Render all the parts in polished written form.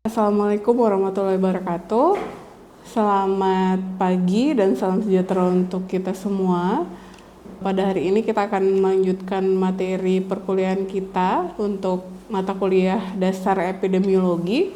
Assalamualaikum warahmatullahi wabarakatuh. Selamat pagi dan salam sejahtera untuk kita semua. Pada hari ini kita akan melanjutkan materi perkuliahan kita untuk mata kuliah dasar epidemiologi.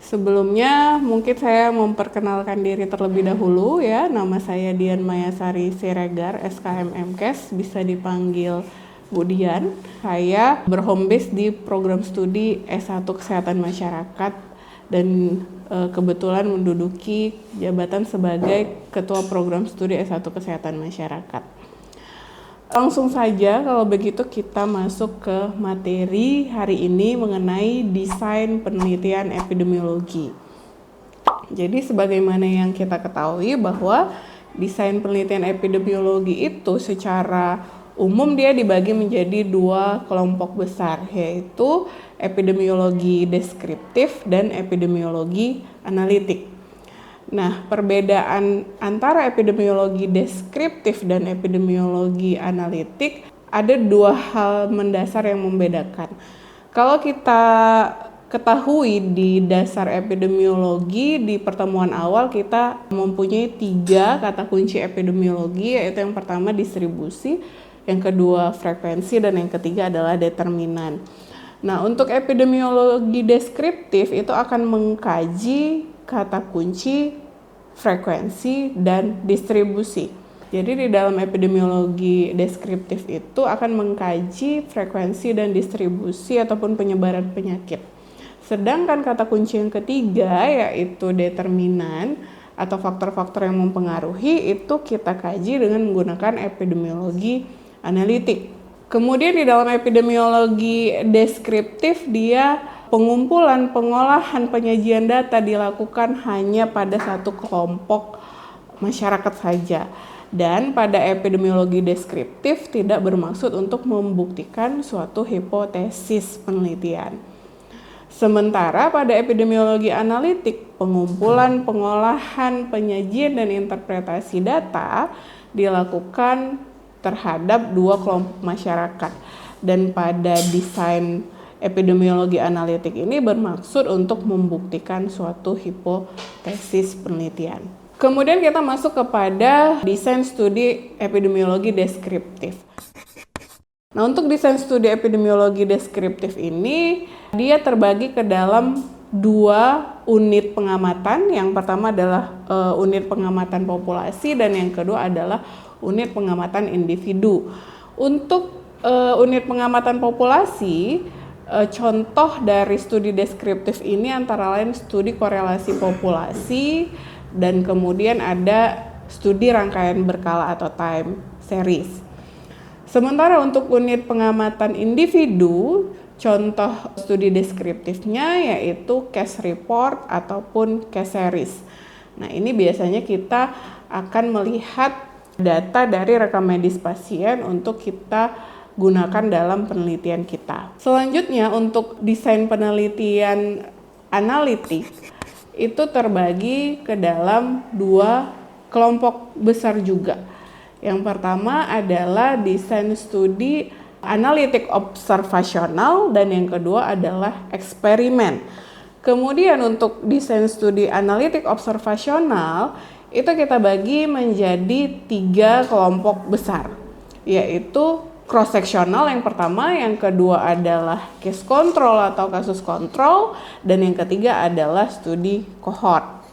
Sebelumnya mungkin saya memperkenalkan diri terlebih dahulu ya. Nama saya Dian Mayasari Siregar, SKM MKes, bisa dipanggil Bu Dian. Saya berhome base di program studi S1 Kesehatan Masyarakat dan kebetulan menduduki jabatan sebagai Ketua Program Studi S1 Kesehatan Masyarakat. Langsung saja kalau begitu kita masuk ke materi hari ini mengenai desain penelitian epidemiologi. Jadi sebagaimana yang kita ketahui bahwa desain penelitian epidemiologi itu secara umum dia dibagi menjadi dua kelompok besar, yaitu epidemiologi deskriptif dan epidemiologi analitik. Nah, perbedaan antara epidemiologi deskriptif dan epidemiologi analitik ada dua hal mendasar yang membedakan. Kalau kita ketahui di dasar epidemiologi di pertemuan awal kita mempunyai 3 kata kunci epidemiologi, yaitu yang pertama distribusi, yang kedua frekuensi, dan yang ketiga adalah determinan. Nah, untuk epidemiologi deskriptif itu akan mengkaji kata kunci, frekuensi, dan distribusi. Jadi di dalam epidemiologi deskriptif itu akan mengkaji frekuensi dan distribusi ataupun penyebaran penyakit. Sedangkan kata kunci yang ketiga yaitu determinan atau faktor-faktor yang mempengaruhi itu kita kaji dengan menggunakan epidemiologi analitik. Kemudian di dalam epidemiologi deskriptif dia pengumpulan, pengolahan, penyajian data dilakukan hanya pada satu kelompok masyarakat saja. Dan pada epidemiologi deskriptif tidak bermaksud untuk membuktikan suatu hipotesis penelitian. Sementara pada epidemiologi analitik, pengumpulan, pengolahan, penyajian, dan interpretasi data dilakukan terhadap dua kelompok masyarakat. Dan pada desain epidemiologi analitik ini bermaksud untuk membuktikan suatu hipotesis penelitian. Kemudian kita masuk kepada desain studi epidemiologi deskriptif. Nah, untuk desain studi epidemiologi deskriptif ini dia terbagi ke dalam 2 unit pengamatan. Yang pertama adalah unit pengamatan populasi dan yang kedua adalah unit pengamatan individu. Untuk unit pengamatan populasi, contoh dari studi deskriptif ini antara lain studi korelasi populasi dan kemudian ada studi rangkaian berkala atau time series. Sementara untuk unit pengamatan individu, contoh studi deskriptifnya yaitu case report ataupun case series. Nah, ini biasanya kita akan melihat data dari rekam medis pasien untuk kita gunakan dalam penelitian kita. Selanjutnya untuk desain penelitian analitik itu terbagi ke dalam 2 kelompok besar juga. Yang pertama adalah desain studi analitik observasional dan yang kedua adalah eksperimen. Kemudian untuk desain studi analitik observasional itu kita bagi menjadi 3 kelompok besar, yaitu cross-sectional yang pertama, yang kedua adalah case control atau kasus kontrol, dan yang ketiga adalah studi cohort.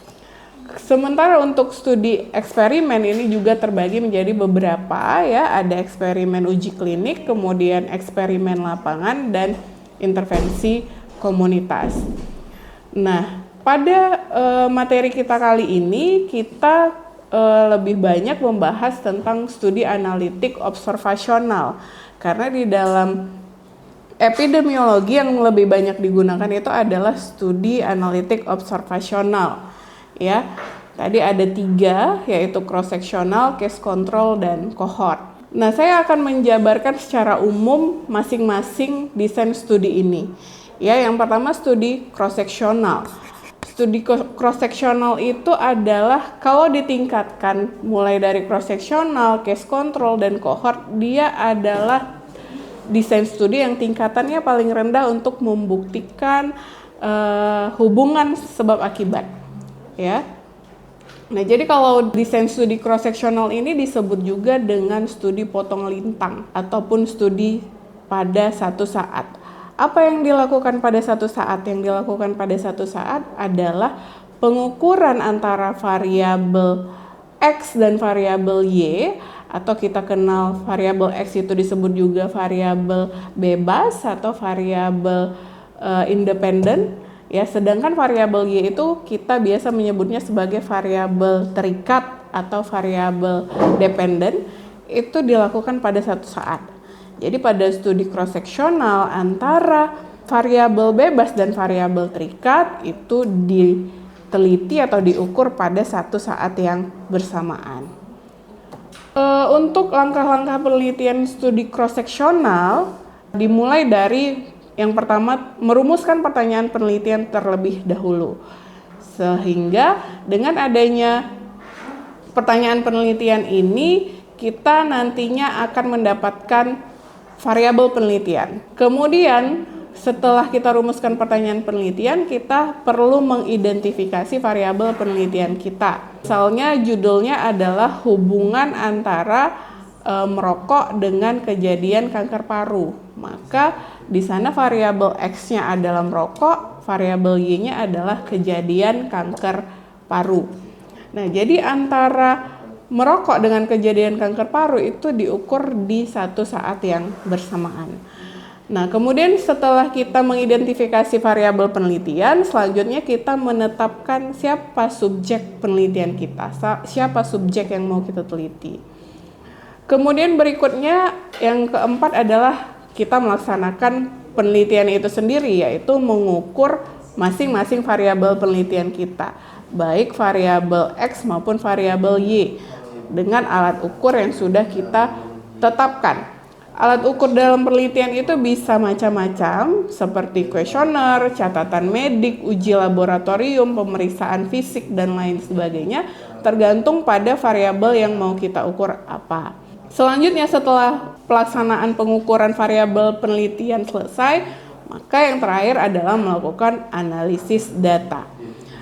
Sementara untuk studi eksperimen ini juga terbagi menjadi beberapa ya, ada eksperimen uji klinik, kemudian eksperimen lapangan, dan intervensi komunitas. Nah, pada materi kita kali ini kita lebih banyak membahas tentang studi analitik observasional karena di dalam epidemiologi yang lebih banyak digunakan itu adalah studi analitik observasional ya. Tadi ada 3 yaitu cross-sectional, case control, dan cohort. Nah, saya akan menjabarkan secara umum masing-masing desain studi ini. Ya, yang pertama studi cross-sectional. Studi cross-sectional itu adalah kalau ditingkatkan mulai dari cross-sectional, case control, dan cohort, dia adalah desain studi yang tingkatannya paling rendah untuk membuktikan hubungan sebab akibat, ya. Nah, jadi kalau desain studi cross-sectional ini disebut juga dengan studi potong lintang ataupun studi pada satu saat. Apa yang dilakukan pada satu saat? Yang dilakukan pada satu saat adalah pengukuran antara variabel X dan variabel Y, atau kita kenal variabel X itu disebut juga variabel bebas atau variabel independen. Ya, sedangkan variabel Y itu kita biasa menyebutnya sebagai variabel terikat atau variabel dependen. Itu dilakukan pada satu saat. Jadi pada studi cross-sectional antara variabel bebas dan variabel terikat itu diteliti atau diukur pada satu saat yang bersamaan. Untuk langkah-langkah penelitian studi cross-sectional dimulai dari yang pertama, merumuskan pertanyaan penelitian terlebih dahulu. Sehingga dengan adanya pertanyaan penelitian ini, kita nantinya akan mendapatkan variabel penelitian. Kemudian, setelah kita rumuskan pertanyaan penelitian, kita perlu mengidentifikasi variabel penelitian kita. Misalnya judulnya adalah hubungan antara merokok dengan kejadian kanker paru. Maka di sana variabel X-nya adalah merokok, variabel Y-nya adalah kejadian kanker paru. Nah, jadi antara merokok dengan kejadian kanker paru itu diukur di satu saat yang bersamaan. Nah, kemudian setelah kita mengidentifikasi variabel penelitian, selanjutnya kita menetapkan siapa subjek penelitian kita, siapa subjek yang mau kita teliti. Kemudian berikutnya yang keempat adalah kita melaksanakan penelitian itu sendiri, yaitu mengukur masing-masing variabel penelitian kita, baik variabel X maupun variabel Y, dengan alat ukur yang sudah kita tetapkan. Alat ukur dalam penelitian itu bisa macam-macam, seperti kuesioner, catatan medik, uji laboratorium, pemeriksaan fisik, dan lain sebagainya, tergantung pada variabel yang mau kita ukur apa. Selanjutnya, setelah pelaksanaan pengukuran variabel penelitian selesai, maka yang terakhir adalah melakukan analisis data.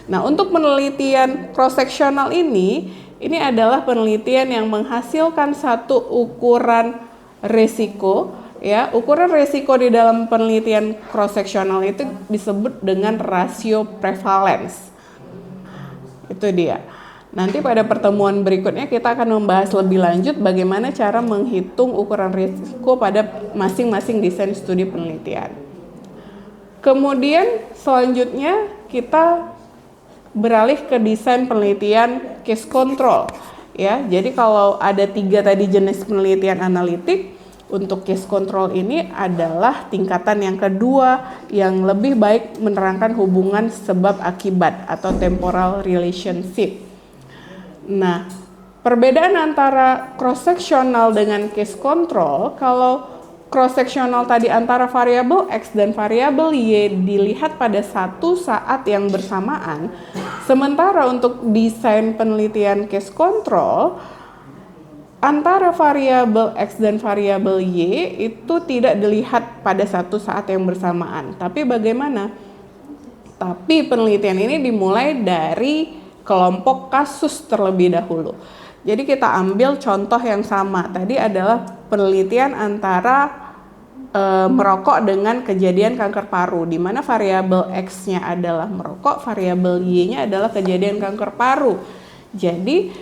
Nah, untuk penelitian cross-sectional ini adalah penelitian yang menghasilkan satu ukuran resiko. Ya, ukuran resiko di dalam penelitian cross-sectional itu disebut dengan rasio prevalence. Itu dia. Nanti pada pertemuan berikutnya kita akan membahas lebih lanjut bagaimana cara menghitung ukuran risiko pada masing-masing desain studi penelitian. Kemudian selanjutnya kita beralih ke desain penelitian case control. Ya, jadi kalau ada 3 tadi jenis penelitian analitik, untuk case control ini adalah tingkatan yang kedua yang lebih baik menerangkan hubungan sebab akibat atau temporal relationship. Nah, perbedaan antara cross-sectional dengan case control, kalau cross-sectional tadi antara variabel X dan variabel Y dilihat pada satu saat yang bersamaan, sementara untuk desain penelitian case control, antara variabel X dan variabel Y itu tidak dilihat pada satu saat yang bersamaan. Tapi bagaimana? Tapi penelitian ini dimulai dari kelompok kasus terlebih dahulu. Jadi kita ambil contoh yang sama. Tadi adalah penelitian antara merokok dengan kejadian kanker paru, di mana variabel X-nya adalah merokok, variabel Y-nya adalah kejadian kanker paru. Jadi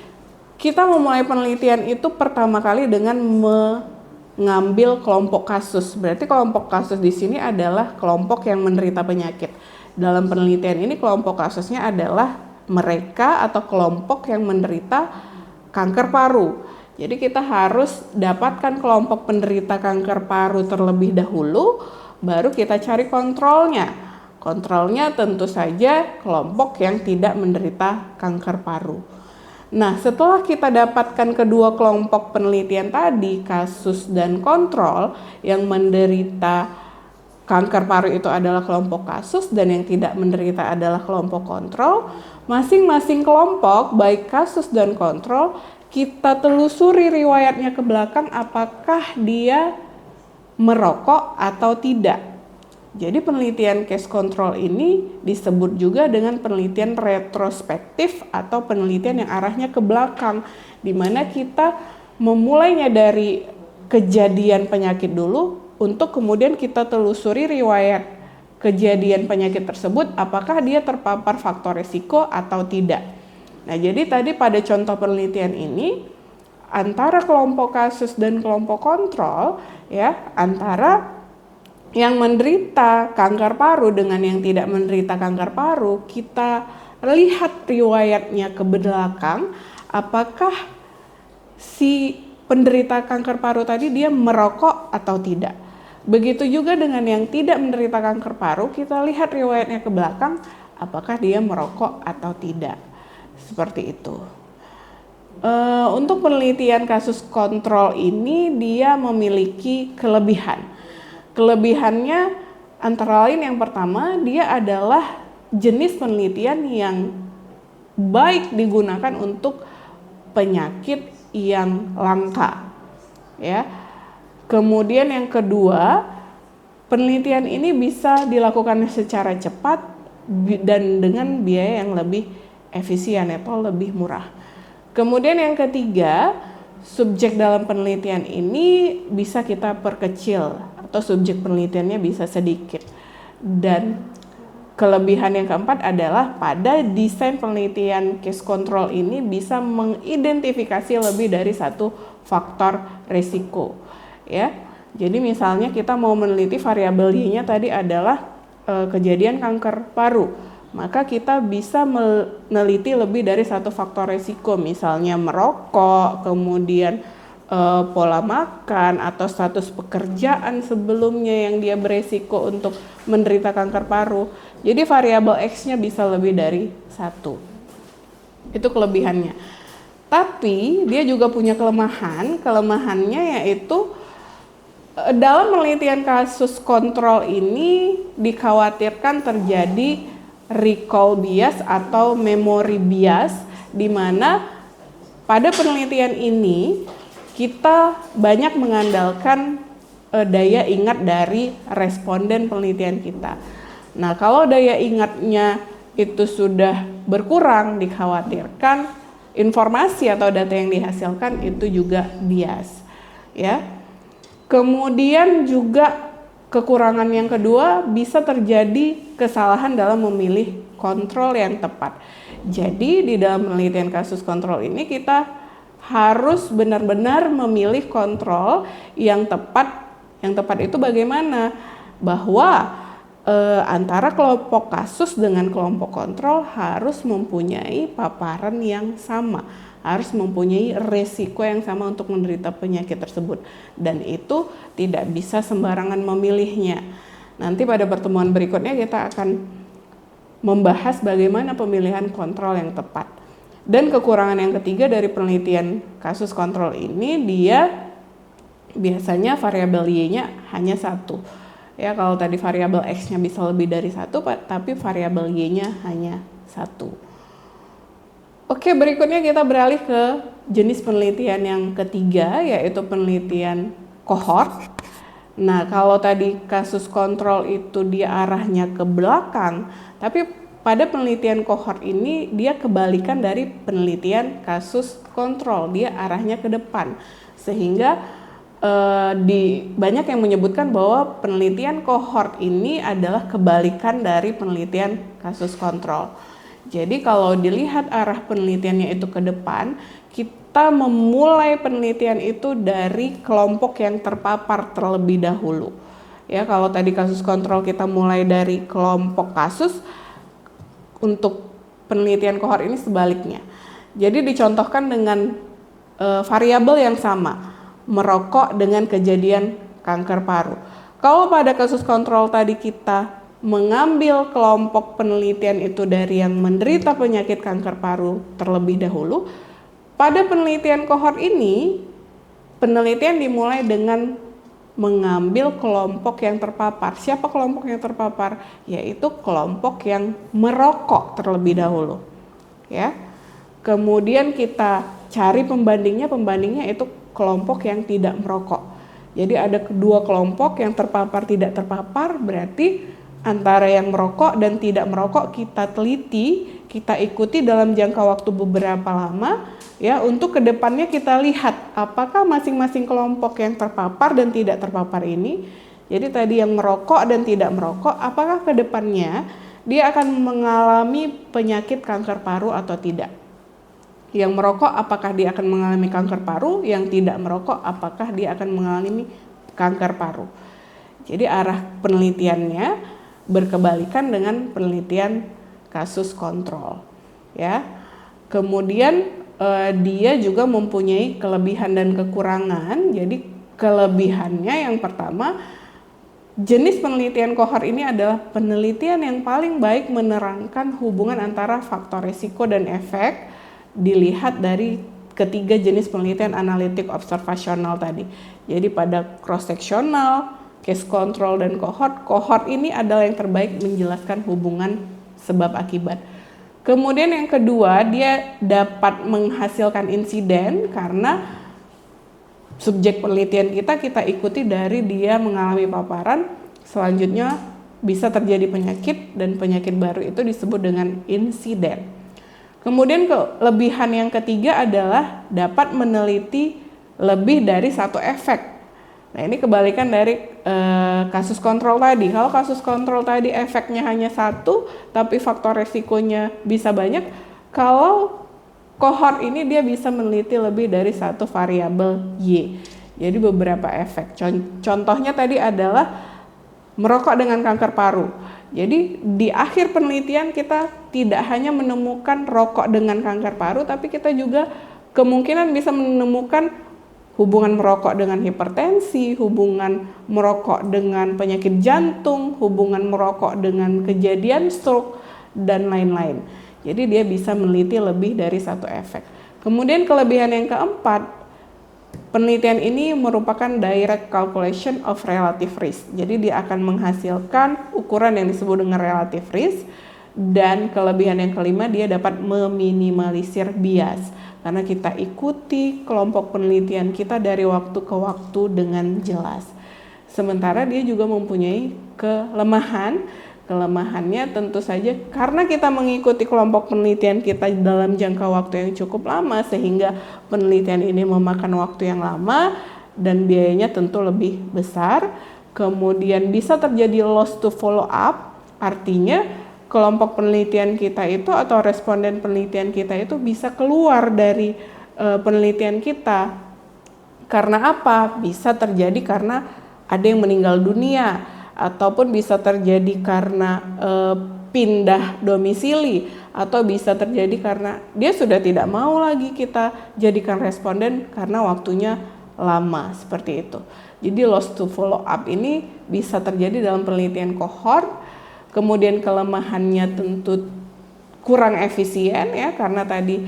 kita memulai penelitian itu pertama kali dengan mengambil kelompok kasus. Berarti kelompok kasus di sini adalah kelompok yang menderita penyakit. Dalam penelitian ini kelompok kasusnya adalah mereka atau kelompok yang menderita kanker paru. Jadi kita harus dapatkan kelompok penderita kanker paru terlebih dahulu, baru kita cari kontrolnya. Kontrolnya tentu saja kelompok yang tidak menderita kanker paru. Nah, setelah kita dapatkan kedua kelompok penelitian tadi, kasus dan kontrol, yang menderita kanker paru itu adalah kelompok kasus dan yang tidak menderita adalah kelompok kontrol. Masing-masing kelompok, baik kasus dan kontrol, kita telusuri riwayatnya ke belakang apakah dia merokok atau tidak. Jadi penelitian case control ini disebut juga dengan penelitian retrospektif atau penelitian yang arahnya ke belakang, di mana kita memulainya dari kejadian penyakit dulu untuk kemudian kita telusuri riwayat kejadian penyakit tersebut, apakah dia terpapar faktor risiko atau tidak. Nah, jadi tadi pada contoh penelitian ini antara kelompok kasus dan kelompok kontrol, ya, antara yang menderita kanker paru dengan yang tidak menderita kanker paru, kita lihat riwayatnya ke belakang, apakah si penderita kanker paru tadi dia merokok atau tidak. Begitu juga dengan yang tidak menderita kanker paru, kita lihat riwayatnya ke belakang, apakah dia merokok atau tidak. Seperti itu. Untuk penelitian kasus kontrol ini dia memiliki kelebihan. Kelebihannya antara lain yang pertama, dia adalah jenis penelitian yang baik digunakan untuk penyakit yang langka, ya. Kemudian yang kedua, penelitian ini bisa dilakukan secara cepat dan dengan biaya yang lebih efisien atau lebih murah. Kemudian yang ketiga, subjek dalam penelitian ini bisa kita perkecil atau subjek penelitiannya bisa sedikit. Dan kelebihan yang keempat adalah pada desain penelitian case control ini bisa mengidentifikasi lebih dari satu faktor risiko, ya. Jadi misalnya kita mau meneliti variabel Y-nya tadi adalah kejadian kanker paru, maka kita bisa meneliti lebih dari satu faktor risiko, misalnya merokok, kemudian pola makan atau status pekerjaan sebelumnya yang dia beresiko untuk menderita kanker paru. Jadi variabel X-nya bisa lebih dari satu. Itu kelebihannya. Tapi dia juga punya kelemahan. Kelemahannya yaitu dalam penelitian kasus kontrol ini dikhawatirkan terjadi recall bias atau memory bias, di mana pada penelitian ini kita banyak mengandalkan daya ingat dari responden penelitian kita. Nah, kalau daya ingatnya itu sudah berkurang, dikhawatirkan informasi atau data yang dihasilkan itu juga bias, ya. Kemudian juga kekurangan yang kedua, bisa terjadi kesalahan dalam memilih kontrol yang tepat. Jadi di dalam penelitian kasus kontrol ini kita harus benar-benar memilih kontrol yang tepat. Yang tepat itu bagaimana? Bahwa antara kelompok kasus dengan kelompok kontrol harus mempunyai paparan yang sama, harus mempunyai resiko yang sama untuk menderita penyakit tersebut, dan itu tidak bisa sembarangan memilihnya. Nanti pada pertemuan berikutnya kita akan membahas bagaimana pemilihan kontrol yang tepat. Dan kekurangan yang ketiga dari penelitian kasus kontrol ini, dia biasanya variabel Y-nya hanya satu. Ya, kalau tadi variabel X-nya bisa lebih dari satu, tapi variabel Y-nya hanya satu. Oke, berikutnya kita beralih ke jenis penelitian yang ketiga, yaitu penelitian kohort. Nah, kalau tadi kasus kontrol itu dia arahnya ke belakang, tapi pada penelitian kohort ini dia kebalikan dari penelitian kasus kontrol, dia arahnya ke depan. Sehingga banyak yang menyebutkan bahwa penelitian kohort ini adalah kebalikan dari penelitian kasus kontrol. Jadi kalau dilihat arah penelitiannya itu ke depan, kita memulai penelitian itu dari kelompok yang terpapar terlebih dahulu. Ya, kalau tadi kasus kontrol kita mulai dari kelompok kasus, untuk penelitian kohort ini sebaliknya. Jadi dicontohkan dengan variabel yang sama, merokok dengan kejadian kanker paru. Kalau pada kasus kontrol tadi kita mengambil kelompok penelitian itu dari yang menderita penyakit kanker paru terlebih dahulu, pada penelitian kohort ini penelitian dimulai dengan mengambil kelompok yang terpapar. Siapa kelompok yang terpapar? Yaitu kelompok yang merokok terlebih dahulu. Ya. Kemudian kita cari pembandingnya itu kelompok yang tidak merokok. Jadi ada kedua kelompok yang terpapar tidak terpapar, berarti antara yang merokok dan tidak merokok kita teliti, kita ikuti dalam jangka waktu beberapa lama ya, untuk kedepannya kita lihat apakah masing-masing kelompok yang terpapar dan tidak terpapar ini, jadi tadi yang merokok dan tidak merokok, apakah kedepannya dia akan mengalami penyakit kanker paru atau tidak. Yang merokok apakah dia akan mengalami kanker paru, yang tidak merokok apakah dia akan mengalami kanker paru. Jadi arah penelitiannya berkebalikan dengan penelitian kasus kontrol ya. Kemudian dia juga mempunyai kelebihan dan kekurangan. Jadi kelebihannya yang pertama, jenis penelitian kohort ini adalah penelitian yang paling baik menerangkan hubungan antara faktor risiko dan efek dilihat dari ketiga jenis penelitian analitik observasional tadi. Jadi pada cross-sectional, case control, dan kohort ini adalah yang terbaik menjelaskan hubungan sebab akibat. Kemudian yang kedua, dia dapat menghasilkan insiden karena subjek penelitian kita ikuti dari dia mengalami paparan, selanjutnya bisa terjadi penyakit dan penyakit baru itu disebut dengan insiden. Kemudian kelebihan yang ketiga adalah dapat meneliti lebih dari satu efek. Nah ini kebalikan dari kasus kontrol tadi. Kalau kasus kontrol tadi efeknya hanya satu, tapi faktor resikonya bisa banyak. Kalau kohort ini dia bisa meneliti lebih dari satu variabel Y. Jadi beberapa efek. Contohnya tadi adalah merokok dengan kanker paru. Jadi di akhir penelitian kita tidak hanya menemukan rokok dengan kanker paru, tapi kita juga kemungkinan bisa menemukan hubungan merokok dengan hipertensi, hubungan merokok dengan penyakit jantung, hubungan merokok dengan kejadian stroke, dan lain-lain. Jadi dia bisa meneliti lebih dari satu efek. Kemudian kelebihan yang keempat, penelitian ini merupakan direct calculation of relative risk. Jadi dia akan menghasilkan ukuran yang disebut dengan relative risk. Dan kelebihan yang kelima, dia dapat meminimalisir bias. Karena kita ikuti kelompok penelitian kita dari waktu ke waktu dengan jelas. Sementara dia juga mempunyai kelemahan. Kelemahannya tentu saja karena kita mengikuti kelompok penelitian kita dalam jangka waktu yang cukup lama, sehingga penelitian ini memakan waktu yang lama dan biayanya tentu lebih besar. Kemudian bisa terjadi loss to follow up, artinya kelompok penelitian kita itu atau responden penelitian kita itu bisa keluar dari penelitian kita. Karena apa? Bisa terjadi karena ada yang meninggal dunia, ataupun bisa terjadi karena pindah domisili, atau bisa terjadi karena dia sudah tidak mau lagi kita jadikan responden karena waktunya lama, seperti itu. Jadi loss to follow up ini bisa terjadi dalam penelitian kohort. Kemudian kelemahannya tentu kurang efisien ya, karena tadi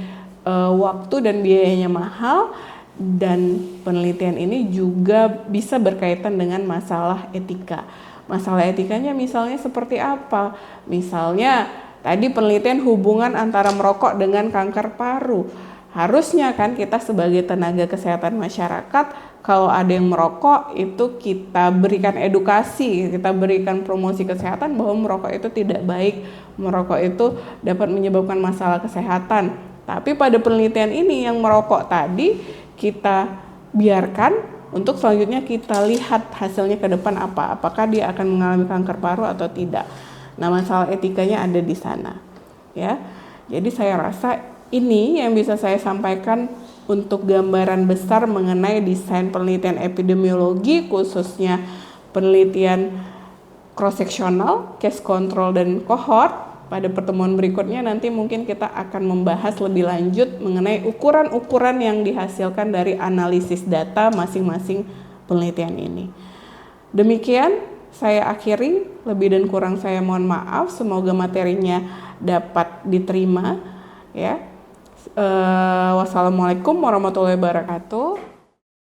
waktu dan biayanya mahal, dan penelitian ini juga bisa berkaitan dengan masalah etika. Masalah etikanya misalnya seperti apa? Misalnya tadi penelitian hubungan antara merokok dengan kanker paru. Harusnya kan kita sebagai tenaga kesehatan masyarakat, kalau ada yang merokok itu kita berikan edukasi, kita berikan promosi kesehatan bahwa merokok itu tidak baik, merokok itu dapat menyebabkan masalah kesehatan. Tapi pada penelitian ini yang merokok tadi kita biarkan, untuk selanjutnya kita lihat hasilnya ke depan apa, apakah dia akan mengalami kanker paru atau tidak. Nah, masalah etikanya ada di sana, ya. Jadi saya rasa ini yang bisa saya sampaikan untuk gambaran besar mengenai desain penelitian epidemiologi, khususnya penelitian cross-sectional, case control, dan kohort. Pada pertemuan berikutnya nanti mungkin kita akan membahas lebih lanjut mengenai ukuran-ukuran yang dihasilkan dari analisis data masing-masing penelitian ini. Demikian saya akhiri, lebih dan kurang saya mohon maaf, semoga materinya dapat diterima ya. Wassalamualaikum warahmatullahi wabarakatuh.